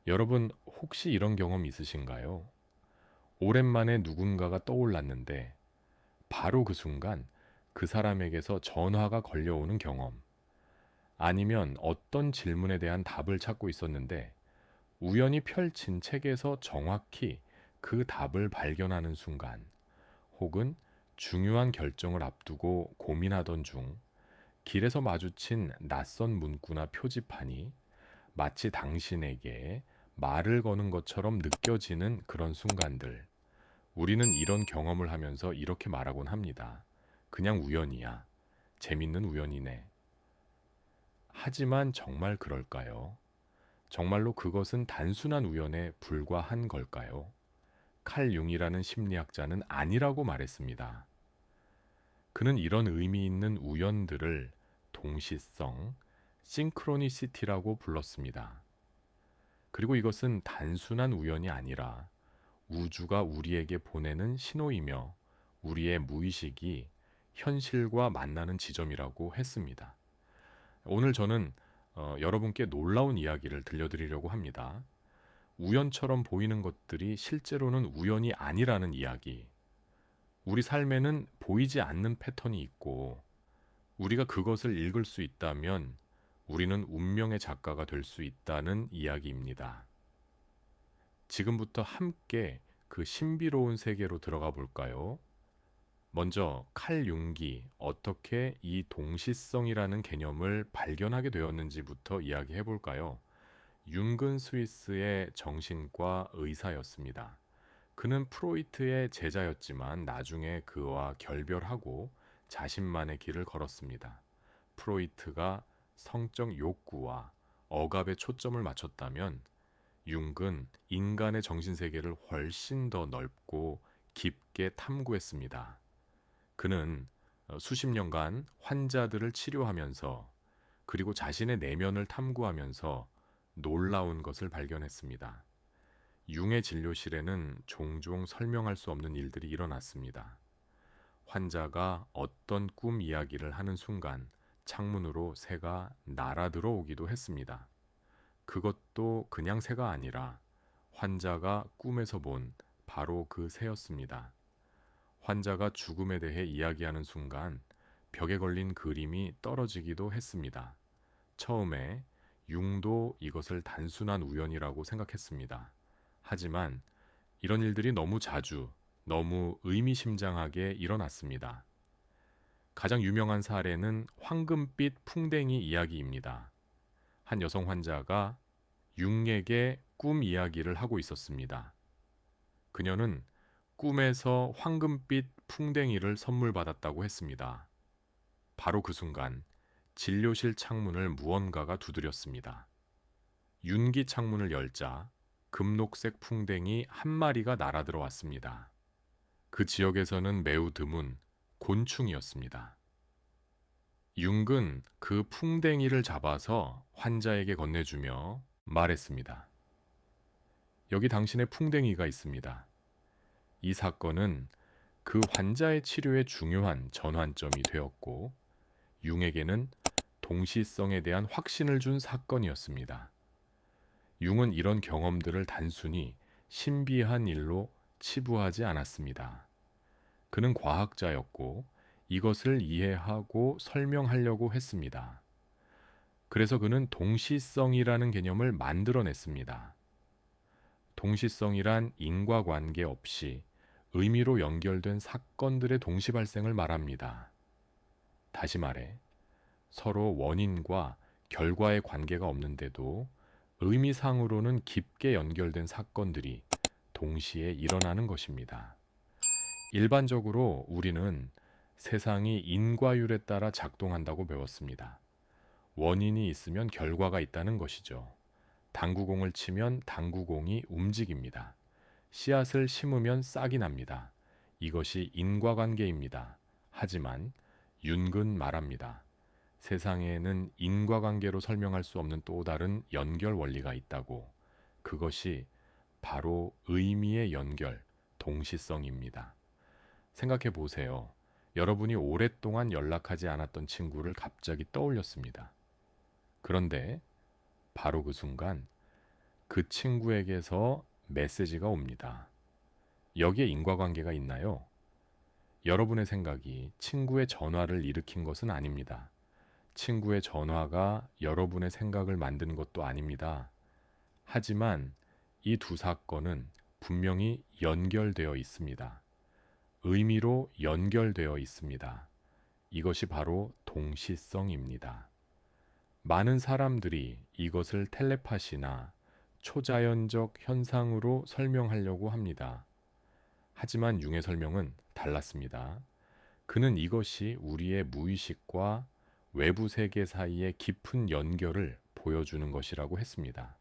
여러분, 혹시 이런 경험 있으신가요? 오랜만에 누군가가 떠올랐는데, 바로 그 순간 그 사람에게서 전화가 걸려오는 경험. 아니면 어떤 질문에 대한 답을 찾고 있었는데, 우연히 펼친 책에서 정확히 그 답을 발견하는 순간, 혹은 중요한 결정을 앞두고 고민하던 중, 길에서 마주친 낯선 문구나 표지판이 마치 당신에게 말을 거는 것처럼 느껴지는 그런 순간들. 우리는 이런 경험을 하면서 이렇게 말하곤 합니다. 그냥 우연이야. 재밌는 우연이네. 하지만 정말 그럴까요? 정말로 그것은 단순한 우연에 불과한 걸까요? 칼 융이라는 심리학자는 아니라고 말했습니다. 그는 이런 의미 있는 우연들을 동시성, 싱크로니시티라고 불렀습니다. 그리고 이것은 단순한 우연이 아니라 우주가 우리에게 보내는 신호이며 우리의 무의식이 현실과 만나는 지점이라고 했습니다. 오늘 저는 여러분께 놀라운 이야기를 들려드리려고 합니다. 우연처럼 보이는 것들이 실제로는 우연이 아니라는 이야기. 우리 삶에는 보이지 않는 패턴이 있고 우리가 그것을 읽을 수 있다면 우리는 운명의 작가가 될 수 있다는 이야기입니다. 지금부터 함께 그 신비로운 세계로 들어가 볼까요? 먼저 칼 융기 어떻게 이 동시성이라는 개념을 발견하게 되었는지부터 이야기해 볼까요? 융근 스위스의 정신과 의사였습니다. 그는 프로이트의 제자였지만 나중에 그와 결별하고 자신만의 길을 걸었습니다. 프로이트가 성적 욕구와 억압에 초점을 맞췄다면 융은 인간의 정신세계를 훨씬 더 넓고 깊게 탐구했습니다. 그는 수십 년간 환자들을 치료하면서 그리고 자신의 내면을 탐구하면서 놀라운 것을 발견했습니다. 융의 진료실에는 종종 설명할 수 없는 일들이 일어났습니다. 환자가 어떤 꿈 이야기를 하는 순간 창문으로 새가 날아들어 오기도 했습니다. 그것도 그냥 새가 아니라 환자가 꿈에서 본 바로 그 새였습니다. 환자가 죽음에 대해 이야기하는 순간 벽에 걸린 그림이 떨어지기도 했습니다. 처음에 융도 이것을 단순한 우연이라고 생각했습니다. 하지만 이런 일들이 너무 자주, 너무 의미심장하게 일어났습니다. 가장 유명한 사례는 황금빛 풍뎅이 이야기입니다. 한 여성 환자가 융에게 꿈 이야기를 하고 있었습니다. 그녀는 꿈에서 황금빛 풍뎅이를 선물 받았다고 했습니다. 바로 그 순간 진료실 창문을 무언가가 두드렸습니다. 윤기 창문을 열자 금록색 풍뎅이 한 마리가 날아들어 왔습니다. 그 지역에서는 매우 드문 곤충이었습니다. 융은 그 풍뎅이를 잡아서 환자에게 건네주며 말했습니다. 여기 당신의 풍뎅이가 있습니다. 이 사건은 그 환자의 치료에 중요한 전환점이 되었고, 융에게는 동시성에 대한 확신을 준 사건이었습니다. 융은 이런 경험들을 단순히 신비한 일로 치부하지 않았습니다. 그는 과학자였고 이것을 이해하고 설명하려고 했습니다. 그래서 그는 동시성이라는 개념을 만들어냈습니다. 동시성이란 인과관계 없이 의미로 연결된 사건들의 동시 발생을 말합니다. 다시 말해, 서로 원인과 결과의 관계가 없는데도 의미상으로는 깊게 연결된 사건들이 동시에 일어나는 것입니다. 일반적으로 우리는 세상이 인과율에 따라 작동한다고 배웠습니다. 원인이 있으면 결과가 있다는 것이죠. 당구공을 치면 당구공이 움직입니다. 씨앗을 심으면 싹이 납니다. 이것이 인과관계입니다. 하지만 윤근 말합니다. 세상에는 인과관계로 설명할 수 없는 또 다른 연결 원리가 있다고. 그것이 바로 의미의 연결, 동시성입니다. 생각해 보세요. 여러분이 오랫동안 연락하지 않았던 친구를 갑자기 떠올렸습니다. 그런데 바로 그 순간 그 친구에게서 메시지가 옵니다. 여기에 인과관계가 있나요? 여러분의 생각이 친구의 전화를 일으킨 것은 아닙니다. 친구의 전화가 여러분의 생각을 만든 것도 아닙니다. 하지만 이 두 사건은 분명히 연결되어 있습니다. 의미로 연결되어 있습니다. 이것이 바로 동시성입니다. 많은 사람들이 이것을 텔레파시나 초자연적 현상으로 설명하려고 합니다. 하지만 융의 설명은 달랐습니다. 그는 이것이 우리의 무의식과 외부 세계 사이의 깊은 연결을 보여주는 것이라고 했습니다.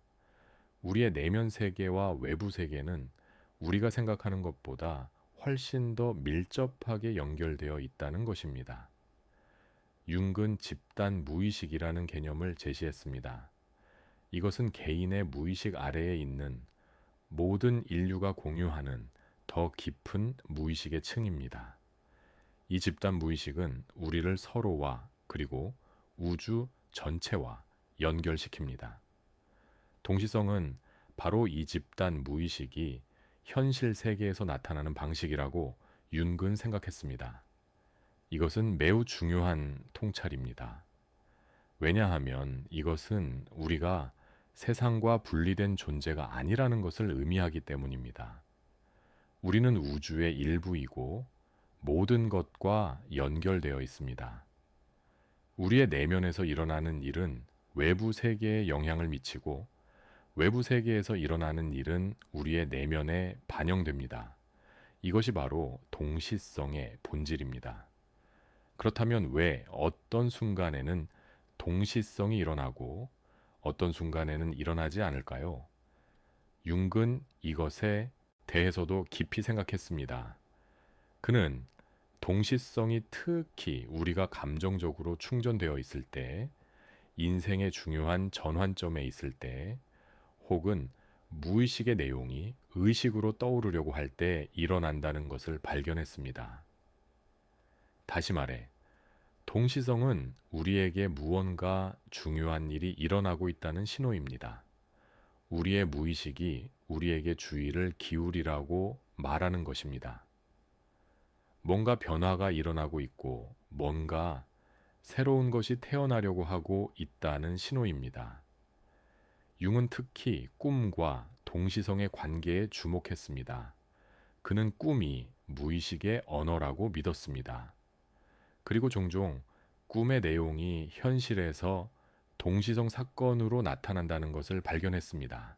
우리의 내면 세계와 외부 세계는 우리가 생각하는 것보다 훨씬 더 밀접하게 연결되어 있다는 것입니다. 융은 집단 무의식이라는 개념을 제시했습니다. 이것은 개인의 무의식 아래에 있는 모든 인류가 공유하는 더 깊은 무의식의 층입니다. 이 집단 무의식은 우리를 서로와 그리고 우주 전체와 연결시킵니다. 동시성은 바로 이 집단 무의식이 현실 세계에서 나타나는 방식이라고 융은 생각했습니다. 이것은 매우 중요한 통찰입니다. 왜냐하면 이것은 우리가 세상과 분리된 존재가 아니라는 것을 의미하기 때문입니다. 우리는 우주의 일부이고 모든 것과 연결되어 있습니다. 우리의 내면에서 일어나는 일은 외부 세계에 영향을 미치고 외부 세계에서 일어나는 일은 우리의 내면에 반영됩니다. 이것이 바로 동시성의 본질입니다. 그렇다면 왜 어떤 순간에는 동시성이 일어나고 어떤 순간에는 일어나지 않을까요? 융은 이것에 대해서도 깊이 생각했습니다. 그는 동시성이 특히 우리가 감정적으로 충전되어 있을 때, 인생의 중요한 전환점에 있을 때, 혹은 무의식의 내용이 의식으로 떠오르려고 할 때 일어난다는 것을 발견했습니다. 다시 말해, 동시성은 우리에게 무언가 중요한 일이 일어나고 있다는 신호입니다. 우리의 무의식이 우리에게 주의를 기울이라고 말하는 것입니다. 뭔가 변화가 일어나고 있고 뭔가 새로운 것이 태어나려고 하고 있다는 신호입니다. 융은 특히 꿈과 동시성의 관계에 주목했습니다. 그는 꿈이 무의식의 언어라고 믿었습니다. 그리고 종종 꿈의 내용이 현실에서 동시성 사건으로 나타난다는 것을 발견했습니다.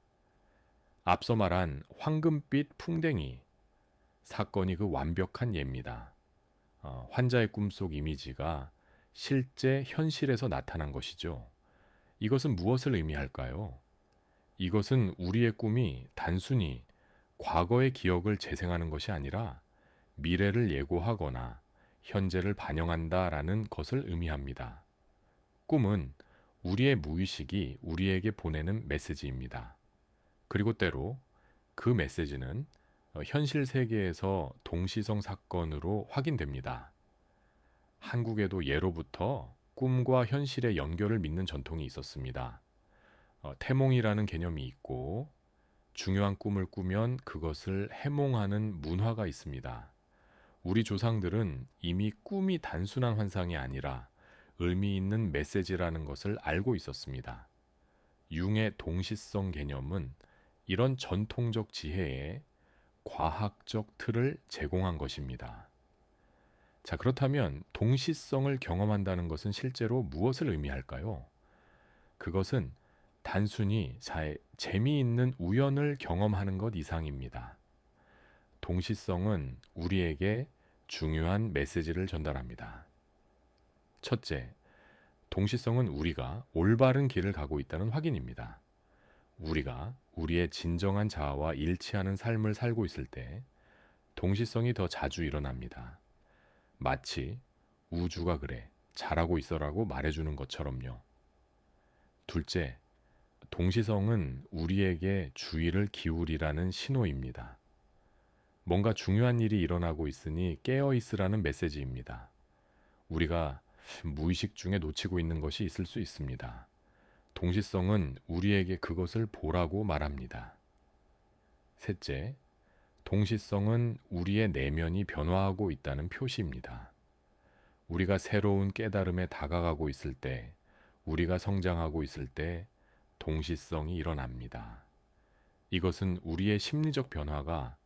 앞서 말한 황금빛 풍뎅이 사건이 그 완벽한 예입니다. 환자의 꿈속 이미지가 실제 현실에서 나타난 것이죠. 이것은 무엇을 의미할까요? 이것은 우리의 꿈이 단순히 과거의 기억을 재생하는 것이 아니라 미래를 예고하거나 현재를 반영한다라는 것을 의미합니다. 꿈은 우리의 무의식이 우리에게 보내는 메시지입니다. 그리고 때로 그 메시지는 현실 세계에서 동시성 사건으로 확인됩니다. 한국에도 예로부터 꿈과 현실의 연결을 믿는 전통이 있었습니다. 태몽이라는 개념이 있고 중요한 꿈을 꾸면 그것을 해몽하는 문화가 있습니다. 우리 조상들은 이미 꿈이 단순한 환상이 아니라 의미 있는 메시지라는 것을 알고 있었습니다. 융의 동시성 개념은 이런 전통적 지혜에 과학적 틀을 제공한 것입니다. 자, 그렇다면 동시성을 경험한다는 것은 실제로 무엇을 의미할까요? 그것은 단순히 재미있는 우연을 경험하는 것 이상입니다. 동시성은 우리에게 중요한 메시지를 전달합니다. 첫째, 동시성은 우리가 올바른 길을 가고 있다는 확인입니다. 우리가 우리의 진정한 자아와 일치하는 삶을 살고 있을 때 동시성이 더 자주 일어납니다. 마치 우주가 그래, 잘하고 있어라고 말해주는 것처럼요. 둘째, 동시성은 우리에게 주의를 기울이라는 신호입니다. 뭔가 중요한 일이 일어나고 있으니 깨어 있으라는 메시지입니다. 우리가 무의식 중에 놓치고 있는 것이 있을 수 있습니다. 동시성은 우리에게 그것을 보라고 말합니다. 셋째, 동시성은 우리의 내면이 변화하고 있다는 표시입니다. 우리가 새로운 깨달음에 다가가고 있을 때, 우리가 성장하고 있을 때 동시성이 일어납니다. 이것은 우리의 심리적 변화가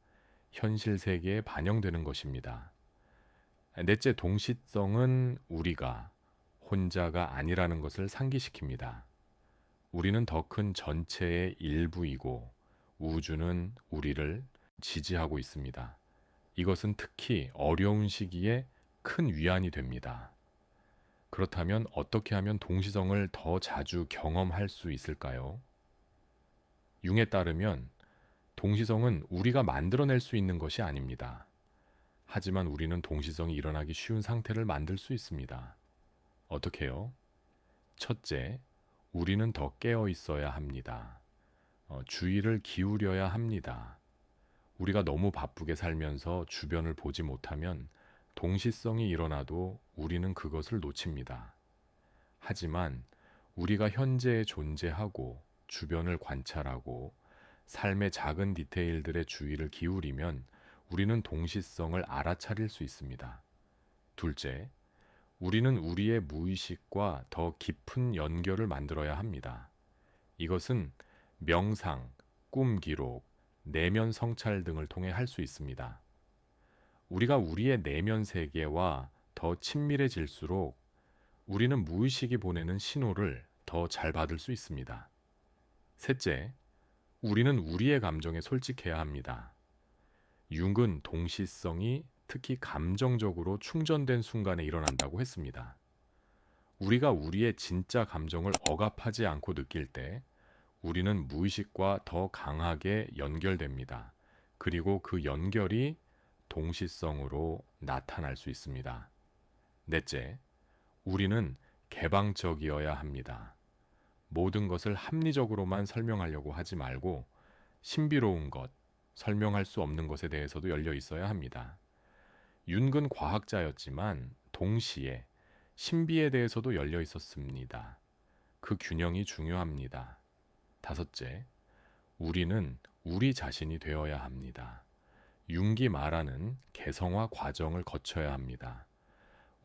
현실 세계에 반영되는 것입니다. 넷째, 동시성은 우리가 혼자가 아니라는 것을 상기시킵니다. 우리는 더 큰 전체의 일부이고 우주는 우리를 지지하고 있습니다. 이것은 특히 어려운 시기에 큰 위안이 됩니다. 그렇다면 어떻게 하면 동시성을 더 자주 경험할 수 있을까요? 융에 따르면 동시성은 우리가 만들어낼 수 있는 것이 아닙니다. 하지만 우리는 동시성이 일어나기 쉬운 상태를 만들 수 있습니다. 어떻게요? 첫째, 우리는 더 깨어 있어야 합니다. 주의를 기울여야 합니다. 우리가 너무 바쁘게 살면서 주변을 보지 못하면 동시성이 일어나도 우리는 그것을 놓칩니다. 하지만 우리가 현재에 존재하고 주변을 관찰하고 삶의 작은 디테일들의 주의를 기울이면 우리는 동시성을 알아차릴 수 있습니다. 둘째, 우리는 우리의 무의식과 더 깊은 연결을 만들어야 합니다. 이것은 명상, 꿈 기록, 내면 성찰 등을 통해 할 수 있습니다. 우리가 우리의 내면 세계와 더 친밀해질수록 우리는 무의식이 보내는 신호를 더 잘 받을 수 있습니다. 셋째, 우리는 우리의 감정에 솔직해야 합니다. 융은 동시성이 특히 감정적으로 충전된 순간에 일어난다고 했습니다. 우리가 우리의 진짜 감정을 억압하지 않고 느낄 때 우리는 무의식과 더 강하게 연결됩니다. 그리고 그 연결이 동시성으로 나타날 수 있습니다. 넷째, 우리는 개방적이어야 합니다. 모든 것을 합리적으로만 설명하려고 하지 말고 신비로운 것, 설명할 수 없는 것에 대해서도 열려 있어야 합니다. 윤근 과학자였지만 동시에 신비에 대해서도 열려 있었습니다. 그 균형이 중요합니다. 다섯째, 우리는 우리 자신이 되어야 합니다. 융기 말하는 개성화 과정을 거쳐야 합니다.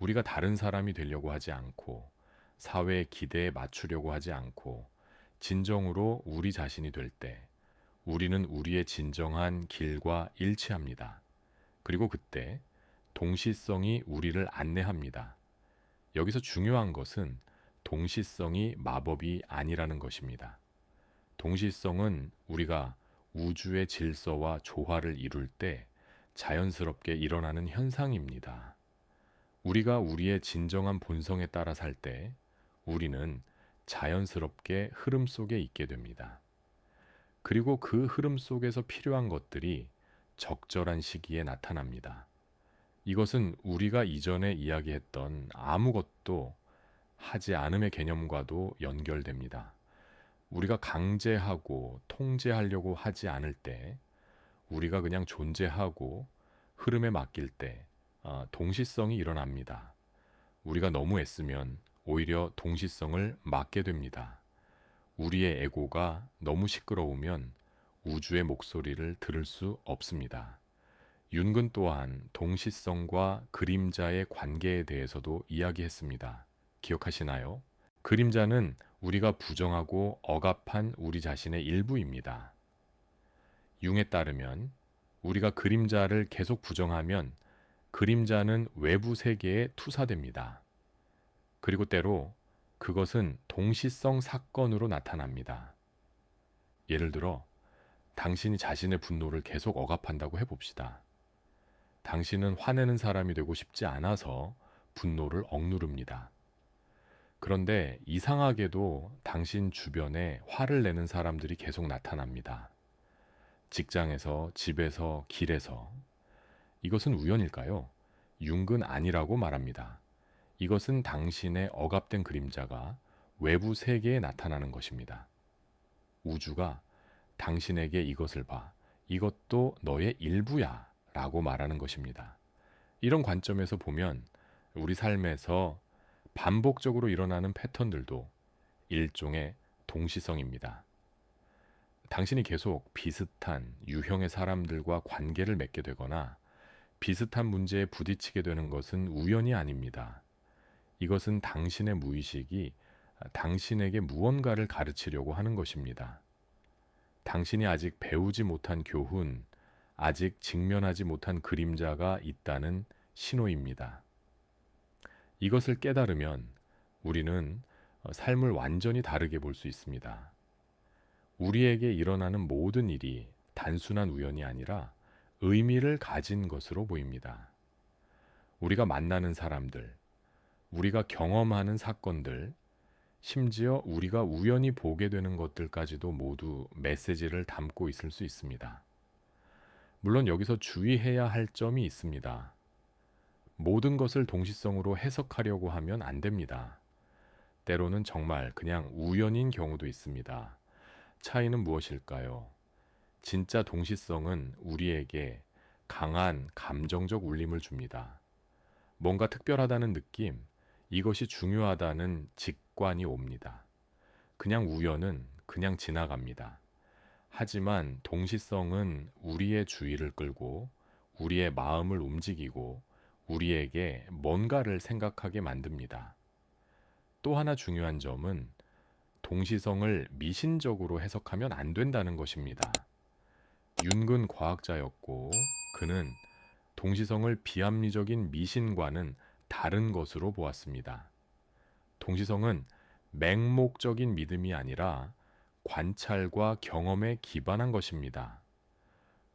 우리가 다른 사람이 되려고 하지 않고 사회의 기대에 맞추려고 하지 않고 진정으로 우리 자신이 될 때 우리는 우리의 진정한 길과 일치합니다. 그리고 그때 동시성이 우리를 안내합니다. 여기서 중요한 것은 동시성이 마법이 아니라는 것입니다. 동시성은 우리가 우주의 질서와 조화를 이룰 때 자연스럽게 일어나는 현상입니다. 우리가 우리의 진정한 본성에 따라 살 때 우리는 자연스럽게 흐름 속에 있게 됩니다. 그리고 그 흐름 속에서 필요한 것들이 적절한 시기에 나타납니다. 이것은 우리가 이전에 이야기했던 아무것도 하지 않음의 개념과도 연결됩니다. 우리가 강제하고 통제하려고 하지 않을 때, 우리가 그냥 존재하고 흐름에 맡길 때 동시성이 일어납니다. 우리가 너무 애쓰면 오히려 동시성을 막게 됩니다. 우리의 에고가 너무 시끄러우면 우주의 목소리를 들을 수 없습니다. 윤근 또한 동시성과 그림자의 관계에 대해서도 이야기했습니다. 기억하시나요? 그림자는 우리가 부정하고 억압한 우리 자신의 일부입니다. 융에 따르면 우리가 그림자를 계속 부정하면 그림자는 외부 세계에 투사됩니다. 그리고 때로 그것은 동시성 사건으로 나타납니다. 예를 들어, 당신이 자신의 분노를 계속 억압한다고 해봅시다. 당신은 화내는 사람이 되고 싶지 않아서 분노를 억누릅니다. 그런데 이상하게도 당신 주변에 화를 내는 사람들이 계속 나타납니다. 직장에서, 집에서, 길에서. 이것은 우연일까요? 융근 아니라고 말합니다. 이것은 당신의 억압된 그림자가 외부 세계에 나타나는 것입니다. 우주가 당신에게 이것을 봐. 이것도 너의 일부야. 라고 말하는 것입니다. 이런 관점에서 보면 우리 삶에서 반복적으로 일어나는 패턴들도 일종의 동시성입니다. 당신이 계속 비슷한 유형의 사람들과 관계를 맺게 되거나 비슷한 문제에 부딪히게 되는 것은 우연이 아닙니다. 이것은 당신의 무의식이 당신에게 무언가를 가르치려고 하는 것입니다. 당신이 아직 배우지 못한 교훈, 아직 직면하지 못한 그림자가 있다는 신호입니다. 이것을 깨달으면 우리는 삶을 완전히 다르게 볼 수 있습니다. 우리에게 일어나는 모든 일이 단순한 우연이 아니라 의미를 가진 것으로 보입니다. 우리가 만나는 사람들, 우리가 경험하는 사건들, 심지어 우리가 우연히 보게 되는 것들까지도 모두 메시지를 담고 있을 수 있습니다. 물론 여기서 주의해야 할 점이 있습니다. 모든 것을 동시성으로 해석하려고 하면 안 됩니다. 때로는 정말 그냥 우연인 경우도 있습니다. 차이는 무엇일까요? 진짜 동시성은 우리에게 강한 감정적 울림을 줍니다. 뭔가 특별하다는 느낌, 이것이 중요하다는 직관이 옵니다. 그냥 우연은 그냥 지나갑니다. 하지만 동시성은 우리의 주의를 끌고 우리의 마음을 움직이고 우리에게 뭔가를 생각하게 만듭니다. 또 하나 중요한 점은 동시성을 미신적으로 해석하면 안 된다는 것입니다. 윤근 과학자였고 그는 동시성을 비합리적인 미신과는 다른 것으로 보았습니다. 동시성은 맹목적인 믿음이 아니라 관찰과 경험에 기반한 것입니다.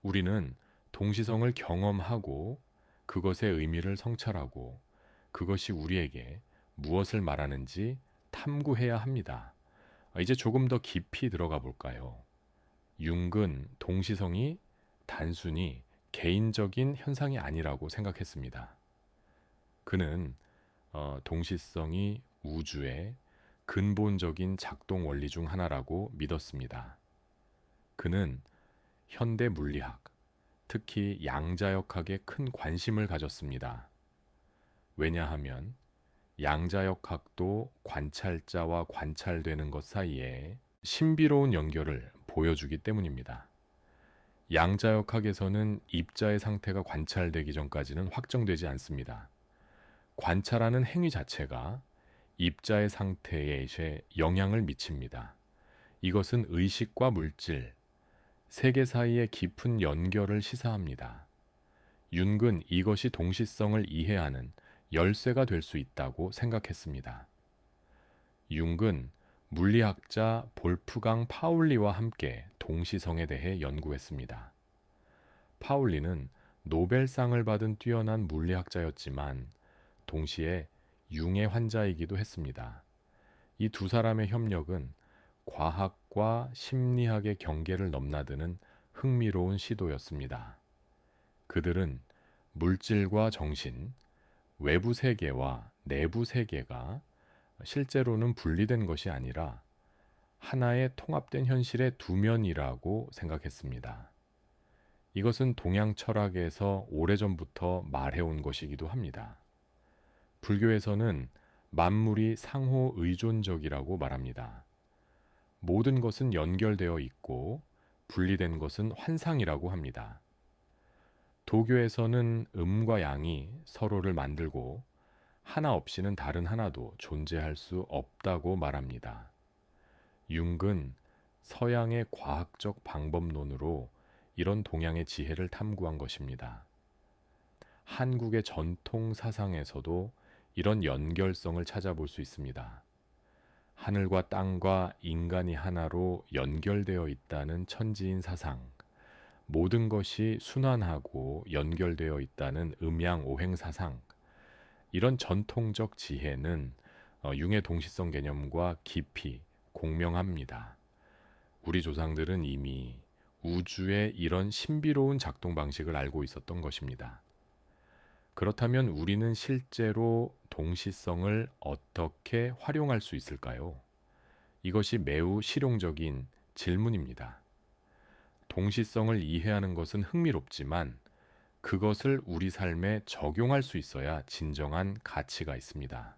우리는 동시성을 경험하고 그것의 의미를 성찰하고 그것이 우리에게 무엇을 말하는지 탐구해야 합니다. 이제 조금 더 깊이 들어가 볼까요? 융은 동시성이 단순히 개인적인 현상이 아니라고 생각했습니다. 그는 동시성이 우주의 근본적인 작동 원리 중 하나라고 믿었습니다. 그는 현대 물리학, 특히 양자역학에 큰 관심을 가졌습니다. 왜냐하면 양자역학도 관찰자와 관찰되는 것 사이에 신비로운 연결을 보여주기 때문입니다. 양자역학에서는 입자의 상태가 관찰되기 전까지는 확정되지 않습니다. 관찰하는 행위 자체가 입자의 상태에 영향을 미칩니다. 이것은 의식과 물질, 세계 사이의 깊은 연결을 시사합니다. 윤근 이것이 동시성을 이해하는 열쇠가 될 수 있다고 생각했습니다. 융은 물리학자 볼프강 파울리와 함께 동시성에 대해 연구했습니다. 파울리는 노벨상을 받은 뛰어난 물리학자였지만 동시에 융의 환자이기도 했습니다. 이 두 사람의 협력은 과학과 심리학의 경계를 넘나드는 흥미로운 시도였습니다. 그들은 물질과 정신, 외부 세계와 내부 세계가 실제로는 분리된 것이 아니라 하나의 통합된 현실의 두 면이라고 생각했습니다. 이것은 동양 철학에서 오래전부터 말해온 것이기도 합니다. 불교에서는 만물이 상호 의존적이라고 말합니다. 모든 것은 연결되어 있고 분리된 것은 환상이라고 합니다. 도교에서는 음과 양이 서로를 만들고 하나 없이는 다른 하나도 존재할 수 없다고 말합니다. 융은 서양의 과학적 방법론으로 이런 동양의 지혜를 탐구한 것입니다. 한국의 전통 사상에서도 이런 연결성을 찾아볼 수 있습니다. 하늘과 땅과 인간이 하나로 연결되어 있다는 천지인 사상, 모든 것이 순환하고 연결되어 있다는 음양오행 사상, 이런 전통적 지혜는 융의 동시성 개념과 깊이 공명합니다. 우리 조상들은 이미 우주의 이런 신비로운 작동 방식을 알고 있었던 것입니다. 그렇다면 우리는 실제로 동시성을 어떻게 활용할 수 있을까요? 이것이 매우 실용적인 질문입니다. 동시성을 이해하는 것은 흥미롭지만 그것을 우리 삶에 적용할 수 있어야 진정한 가치가 있습니다.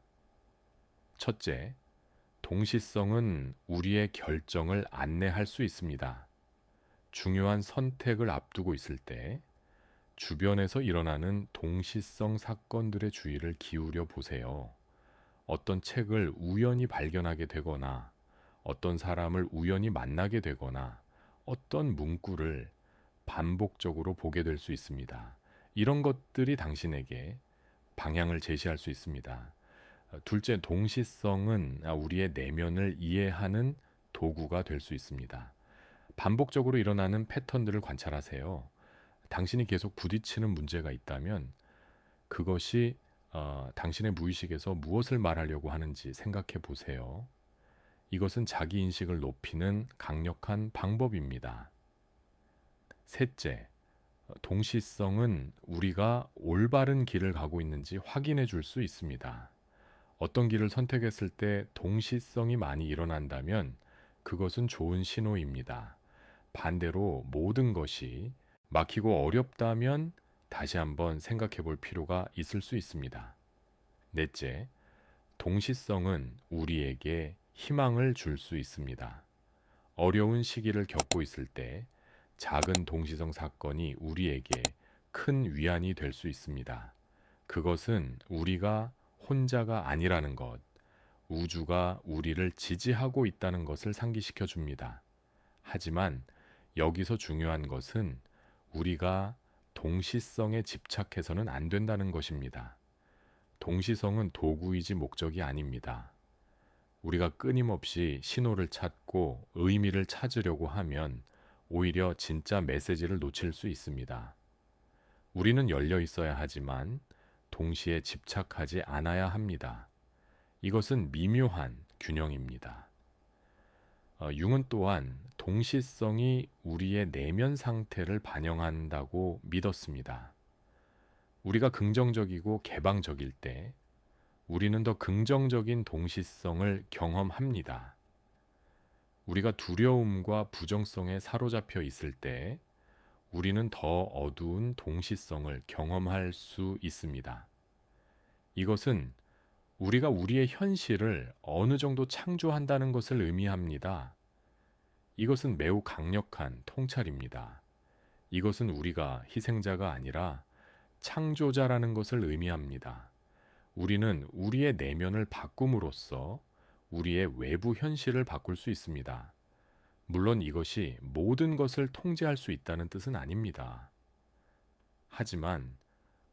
첫째, 동시성은 우리의 결정을 안내할 수 있습니다. 중요한 선택을 앞두고 있을 때 주변에서 일어나는 동시성 사건들의 주의를 기울여 보세요. 어떤 책을 우연히 발견하게 되거나, 어떤 사람을 우연히 만나게 되거나, 어떤 문구를 반복적으로 보게 될 수 있습니다. 이런 것들이 당신에게 방향을 제시할 수 있습니다. 둘째, 동시성은 우리의 내면을 이해하는 도구가 될 수 있습니다. 반복적으로 일어나는 패턴들을 관찰하세요. 당신이 계속 부딪히는 문제가 있다면 그것이 당신의 무의식에서 무엇을 말하려고 하는지 생각해 보세요. 이것은 자기 인식을 높이는 강력한 방법입니다. 셋째, 동시성은 우리가 올바른 길을 가고 있는지 확인해 줄 수 있습니다. 어떤 길을 선택했을 때 동시성이 많이 일어난다면 그것은 좋은 신호입니다. 반대로 모든 것이 막히고 어렵다면 다시 한번 생각해 볼 필요가 있을 수 있습니다. 넷째, 동시성은 우리에게 희망을 줄 수 있습니다. 어려운 시기를 겪고 있을 때 작은 동시성 사건이 우리에게 큰 위안이 될 수 있습니다. 그것은 우리가 혼자가 아니라는 것, 우주가 우리를 지지하고 있다는 것을 상기시켜 줍니다. 하지만 여기서 중요한 것은 우리가 동시성에 집착해서는 안 된다는 것입니다. 동시성은 도구이지 목적이 아닙니다. 우리가 끊임없이 신호를 찾고 의미를 찾으려고 하면 오히려 진짜 메시지를 놓칠 수 있습니다. 우리는 열려 있어야 하지만 동시에 집착하지 않아야 합니다. 이것은 미묘한 균형입니다. 융은 또한 동시성이 우리의 내면 상태를 반영한다고 믿었습니다. 우리가 긍정적이고 개방적일 때 우리는 더 긍정적인 동시성을 경험합니다. 우리가 두려움과 부정성에 사로잡혀 있을 때 우리는 더 어두운 동시성을 경험할 수 있습니다. 이것은 우리가 우리의 현실을 어느 정도 창조한다는 것을 의미합니다. 이것은 매우 강력한 통찰입니다. 이것은 우리가 희생자가 아니라 창조자라는 것을 의미합니다. 우리는 우리의 내면을 바꿈으로써 우리의 외부 현실을 바꿀 수 있습니다. 물론 이것이 모든 것을 통제할 수 있다는 뜻은 아닙니다. 하지만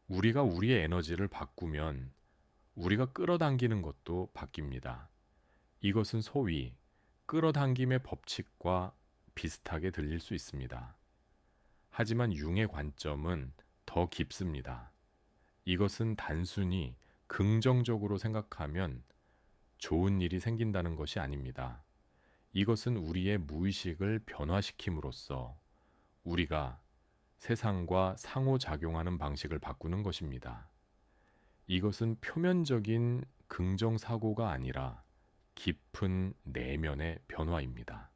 우리가 우리의 에너지를 바꾸면 우리가 끌어당기는 것도 바뀝니다. 이것은 소위 끌어당김의 법칙과 비슷하게 들릴 수 있습니다. 하지만 융의 관점은 더 깊습니다. 이것은 단순히 긍정적으로 생각하면 좋은 일이 생긴다는 것이 아닙니다. 이것은 우리의 무의식을 변화시킴으로써 우리가 세상과 상호작용하는 방식을 바꾸는 것입니다. 이것은 표면적인 긍정사고가 아니라 깊은 내면의 변화입니다.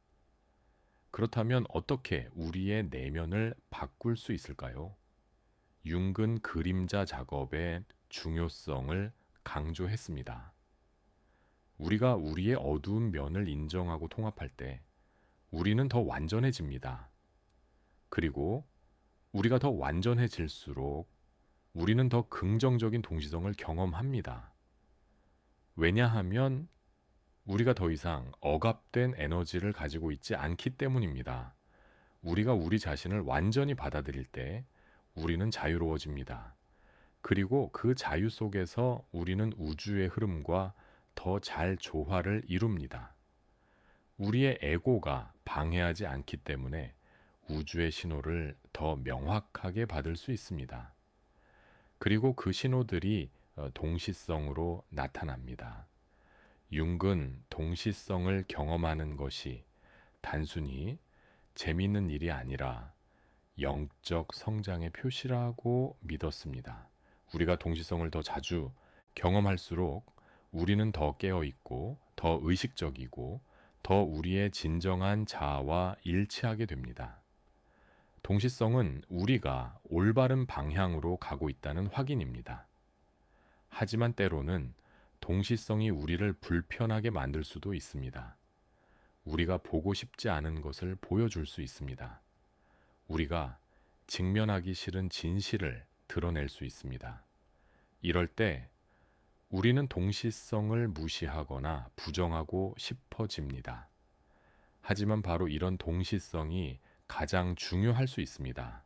그렇다면 어떻게 우리의 내면을 바꿀 수 있을까요? 융은 그림자 작업의 중요성을 강조했습니다. 우리가 우리의 어두운 면을 인정하고 통합할 때 우리는 더 완전해집니다. 그리고 우리가 더 완전해질수록 우리는 더 긍정적인 동시성을 경험합니다. 왜냐하면 우리가 더 이상 억압된 에너지를 가지고 있지 않기 때문입니다. 우리가 우리 자신을 완전히 받아들일 때 우리는 자유로워집니다. 그리고 그 자유 속에서 우리는 우주의 흐름과 더 잘 조화를 이룹니다. 우리의 에고가 방해하지 않기 때문에 우주의 신호를 더 명확하게 받을 수 있습니다. 그리고 그 신호들이 동시성으로 나타납니다. 융은 동시성을 경험하는 것이 단순히 재미있는 일이 아니라 영적 성장의 표시라고 믿었습니다. 우리가 동시성을 더 자주 경험할수록 우리는 더 깨어 있고 더 의식적이고 더 우리의 진정한 자아와 일치하게 됩니다. 동시성은 우리가 올바른 방향으로 가고 있다는 확인입니다. 하지만 때로는 동시성이 우리를 불편하게 만들 수도 있습니다. 우리가 보고 싶지 않은 것을 보여줄 수 있습니다. 우리가 직면하기 싫은 진실을 드러낼 수 있습니다. 이럴 때 우리는 동시성을 무시하거나 부정하고 싶어집니다. 하지만 바로 이런 동시성이 가장 중요할 수 있습니다.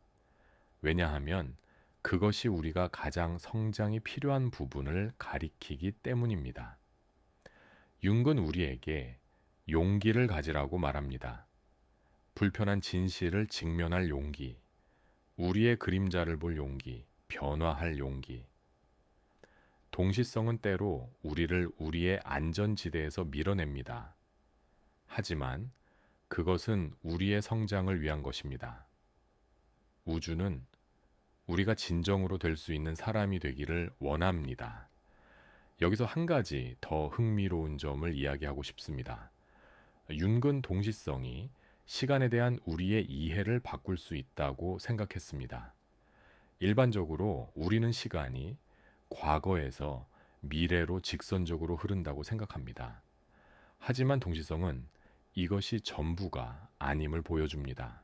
왜냐하면 그것이 우리가 가장 성장이 필요한 부분을 가리키기 때문입니다. 융은 우리에게 용기를 가지라고 말합니다. 불편한 진실을 직면할 용기, 우리의 그림자를 볼 용기, 변화할 용기. 동시성은 때로 우리를 우리의 안전지대에서 밀어냅니다. 하지만 그것은 우리의 성장을 위한 것입니다. 우주는 우리가 진정으로 될 수 있는 사람이 되기를 원합니다. 여기서 한 가지 더 흥미로운 점을 이야기하고 싶습니다. 융은 동시성이 시간에 대한 우리의 이해를 바꿀 수 있다고 생각했습니다. 일반적으로 우리는 시간이 과거에서 미래로 직선적으로 흐른다고 생각합니다. 하지만 동시성은 이것이 전부가 아님을 보여줍니다.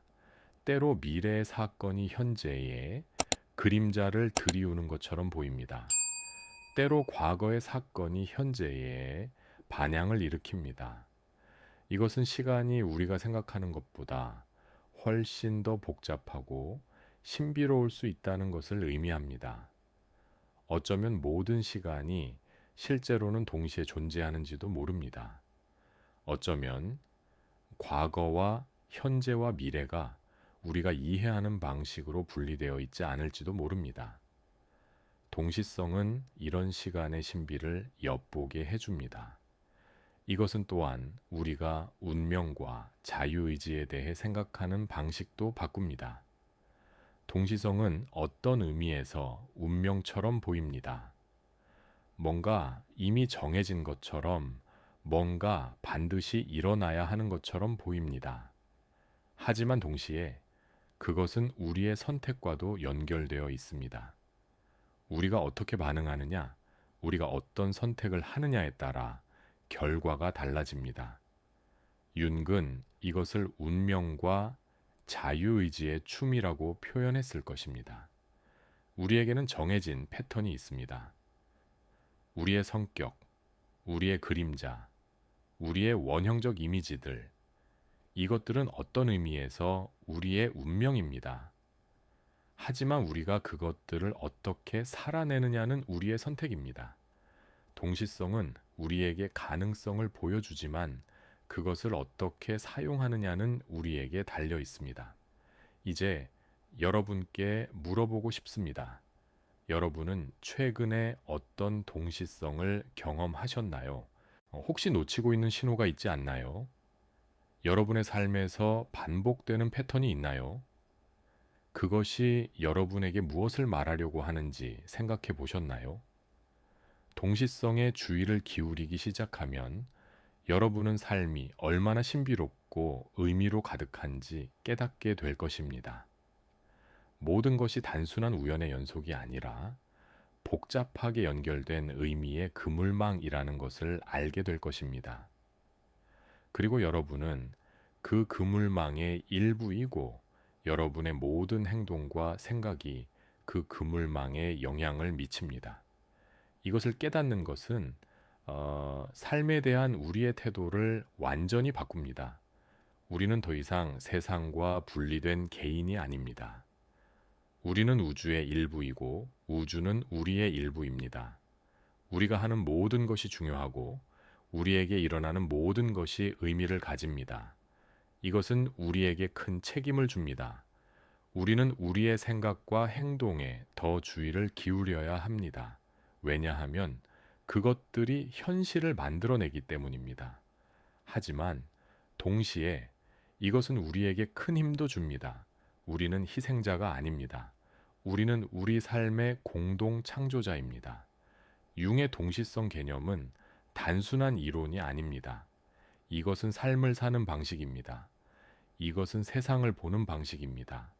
때로 미래의 사건이 현재의 그림자를 들이우는 것처럼 보입니다. 때로 과거의 사건이 현재의 반향을 일으킵니다. 이것은 시간이 우리가 생각하는 것보다 훨씬 더 복잡하고 신비로울 수 있다는 것을 의미합니다. 어쩌면 모든 시간이 실제로는 동시에 존재하는지도 모릅니다. 어쩌면 과거와 현재와 미래가 우리가 이해하는 방식으로 분리되어 있지 않을지도 모릅니다. 동시성은 이런 시간의 신비를 엿보게 해줍니다. 이것은 또한 우리가 운명과 자유의지에 대해 생각하는 방식도 바꿉니다. 동시성은 어떤 의미에서 운명처럼 보입니다. 뭔가 이미 정해진 것처럼, 뭔가 반드시 일어나야 하는 것처럼 보입니다. 하지만 동시에 그것은 우리의 선택과도 연결되어 있습니다. 우리가 어떻게 반응하느냐, 우리가 어떤 선택을 하느냐에 따라 결과가 달라집니다. 융은 이것을 운명과 자유의지의 춤이라고 표현했을 것입니다. 우리에게는 정해진 패턴이 있습니다. 우리의 성격, 우리의 그림자, 우리의 원형적 이미지들, 이것들은 어떤 의미에서 우리의 운명입니다. 하지만 우리가 그것들을 어떻게 살아내느냐는 우리의 선택입니다. 동시성은 우리에게 가능성을 보여주지만 그것을 어떻게 사용하느냐는 우리에게 달려 있습니다. 이제 여러분께 물어보고 싶습니다. 여러분은 최근에 어떤 동시성을 경험하셨나요? 혹시 놓치고 있는 신호가 있지 않나요? 여러분의 삶에서 반복되는 패턴이 있나요? 그것이 여러분에게 무엇을 말하려고 하는지 생각해 보셨나요? 동시성에 주의를 기울이기 시작하면 여러분은 삶이 얼마나 신비롭고 의미로 가득한지 깨닫게 될 것입니다. 모든 것이 단순한 우연의 연속이 아니라 복잡하게 연결된 의미의 그물망이라는 것을 알게 될 것입니다. 그리고 여러분은 그 그물망의 일부이고 여러분의 모든 행동과 생각이 그 그물망에 영향을 미칩니다. 이것을 깨닫는 것은 삶에 대한 우리의 태도를 완전히 바꿉니다. 우리는 더 이상 세상과 분리된 개인이 아닙니다. 우리는 우주의 일부이고 우주는 우리의 일부입니다. 우리가 하는 모든 것이 중요하고 우리에게 일어나는 모든 것이 의미를 가집니다. 이것은 우리에게 큰 책임을 줍니다. 우리는 우리의 생각과 행동에 더 주의를 기울여야 합니다. 왜냐하면 그것들이 현실을 만들어내기 때문입니다. 하지만 동시에 이것은 우리에게 큰 힘도 줍니다. 우리는 희생자가 아닙니다. 우리는 우리 삶의 공동 창조자입니다. 융의 동시성 개념은 단순한 이론이 아닙니다. 이것은 삶을 사는 방식입니다. 이것은 세상을 보는 방식입니다.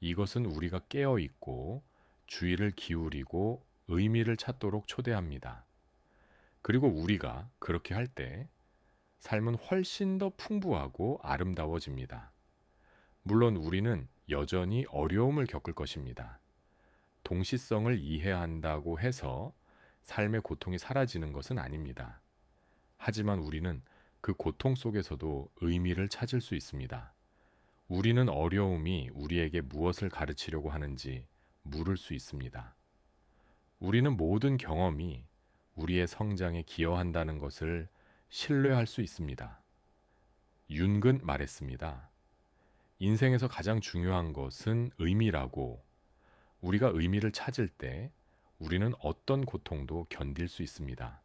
이것은 우리가 깨어 있고 주의를 기울이고 의미를 찾도록 초대합니다. 그리고 우리가 그렇게 할 때 삶은 훨씬 더 풍부하고 아름다워집니다. 물론 우리는 여전히 어려움을 겪을 것입니다. 동시성을 이해한다고 해서 삶의 고통이 사라지는 것은 아닙니다. 하지만 우리는 그 고통 속에서도 의미를 찾을 수 있습니다. 우리는 어려움이 우리에게 무엇을 가르치려고 하는지 물을 수 있습니다. 우리는 모든 경험이 우리의 성장에 기여한다는 것을 신뢰할 수 있습니다. 윤근 말했습니다. 인생에서 가장 중요한 것은 의미라고. 우리가 의미를 찾을 때 우리는 어떤 고통도 견딜 수 있습니다.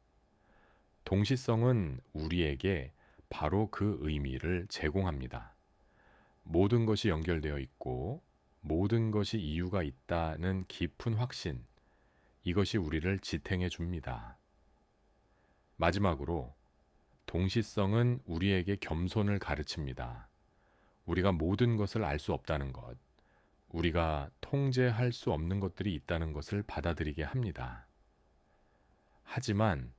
동시성은 우리에게 바로 그 의미를 제공합니다. 모든 것이 연결되어 있고 모든 것이 이유가 있다는 깊은 확신, 이것이 우리를 지탱해 줍니다. 마지막으로 동시성은 우리에게 겸손을 가르칩니다. 우리가 모든 것을 알 수 없다는 것, 우리가 통제할 수 없는 것들이 있다는 것을 받아들이게 합니다. 하지만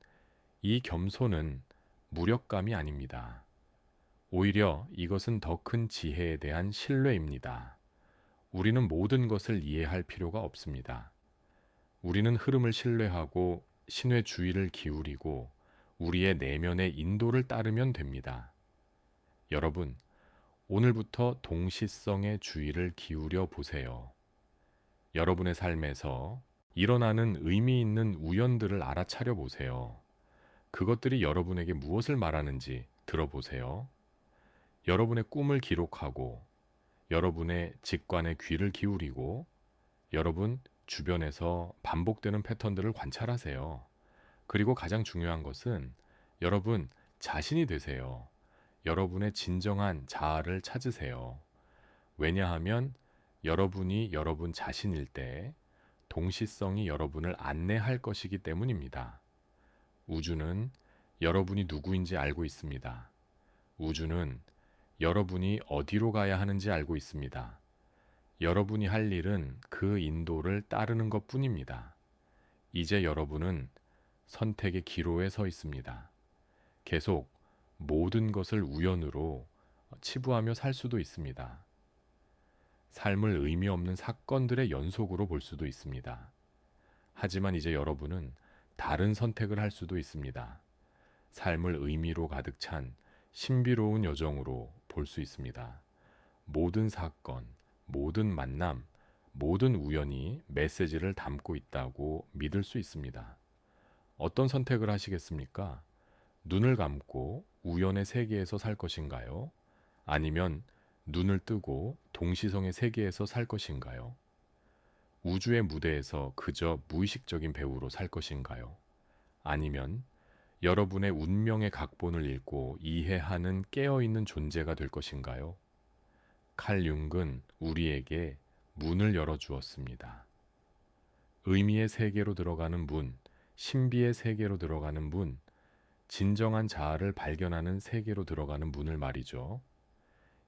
이 겸손은 무력감이 아닙니다. 오히려 이것은 더 큰 지혜에 대한 신뢰입니다. 우리는 모든 것을 이해할 필요가 없습니다. 우리는 흐름을 신뢰하고 신의 주의를 기울이고 우리의 내면의 인도를 따르면 됩니다. 여러분, 오늘부터 동시성의 주의를 기울여 보세요. 여러분의 삶에서 일어나는 의미 있는 우연들을 알아차려 보세요. 그것들이 여러분에게 무엇을 말하는지 들어보세요. 여러분의 꿈을 기록하고 여러분의 직관에 귀를 기울이고 여러분 주변에서 반복되는 패턴들을 관찰하세요. 그리고 가장 중요한 것은 여러분 자신이 되세요. 여러분의 진정한 자아를 찾으세요. 왜냐하면 여러분이 여러분 자신일 때 동시성이 여러분을 안내할 것이기 때문입니다. 우주는 여러분이 누구인지 알고 있습니다. 우주는 여러분이 어디로 가야 하는지 알고 있습니다. 여러분이 할 일은 그 인도를 따르는 것 뿐입니다. 이제 여러분은 선택의 기로에 서 있습니다. 계속 모든 것을 우연으로 치부하며 살 수도 있습니다. 삶을 의미 없는 사건들의 연속으로 볼 수도 있습니다. 하지만 이제 여러분은 다른 선택을 할 수도 있습니다. 삶을 의미로 가득 찬 신비로운 여정으로 볼 수 있습니다. 모든 사건, 모든 만남, 모든 우연이 메시지를 담고 있다고 믿을 수 있습니다. 어떤 선택을 하시겠습니까? 눈을 감고 우연의 세계에서 살 것인가요? 아니면 눈을 뜨고 동시성의 세계에서 살 것인가요? 우주의 무대에서 그저 무의식적인 배우로 살 것인가요? 아니면 여러분의 운명의 각본을 읽고 이해하는 깨어있는 존재가 될 것인가요? 칼 융은 우리에게 문을 열어주었습니다. 의미의 세계로 들어가는 문, 신비의 세계로 들어가는 문, 진정한 자아를 발견하는 세계로 들어가는 문을 말이죠.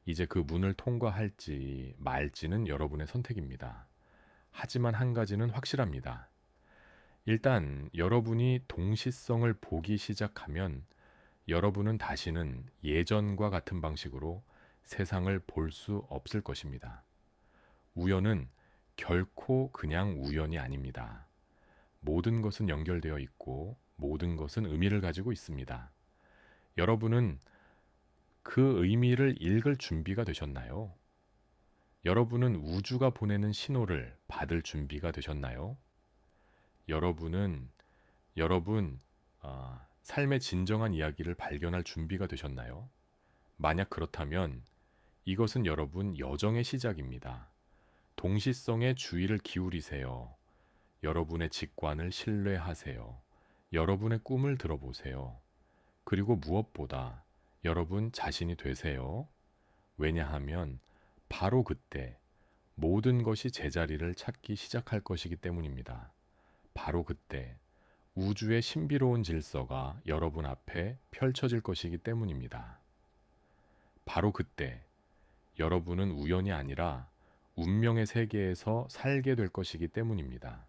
이제 그 문을 통과할지 말지는 여러분의 선택입니다. 하지만 한 가지는 확실합니다. 일단 여러분이 동시성을 보기 시작하면 여러분은 다시는 예전과 같은 방식으로 세상을 볼 수 없을 것입니다. 우연은 결코 그냥 우연이 아닙니다. 모든 것은 연결되어 있고 모든 것은 의미를 가지고 있습니다. 여러분은 그 의미를 읽을 준비가 되셨나요? 여러분은 우주가 보내는 신호를 받을 준비가 되셨나요? 여러분은 여러분 삶의 진정한 이야기를 발견할 준비가 되셨나요? 만약 그렇다면 이것은 여러분 여정의 시작입니다. 동시성에 주의를 기울이세요. 여러분의 직관을 신뢰하세요. 여러분의 꿈을 들어보세요. 그리고 무엇보다 여러분 자신이 되세요. 왜냐하면 바로 그때 모든 것이 제자리를 찾기 시작할 것이기 때문입니다. 바로 그때 우주의 신비로운 질서가 여러분 앞에 펼쳐질 것이기 때문입니다. 바로 그때 여러분은 우연이 아니라 운명의 세계에서 살게 될 것이기 때문입니다.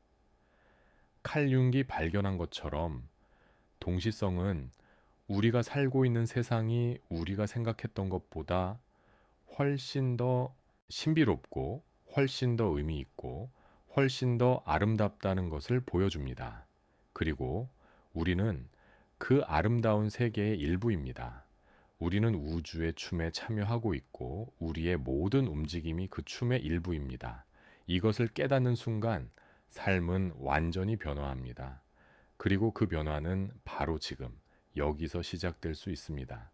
칼 융이 발견한 것처럼 동시성은 우리가 살고 있는 세상이 우리가 생각했던 것보다 훨씬 더 신비롭고 훨씬 더 의미 있고 훨씬 더 아름답다는 것을 보여줍니다. 그리고 우리는 그 아름다운 세계의 일부입니다. 우리는 우주의 춤에 참여하고 있고 우리의 모든 움직임이 그 춤의 일부입니다. 이것을 깨닫는 순간 삶은 완전히 변화합니다. 그리고 그 변화는 바로 지금 여기서 시작될 수 있습니다.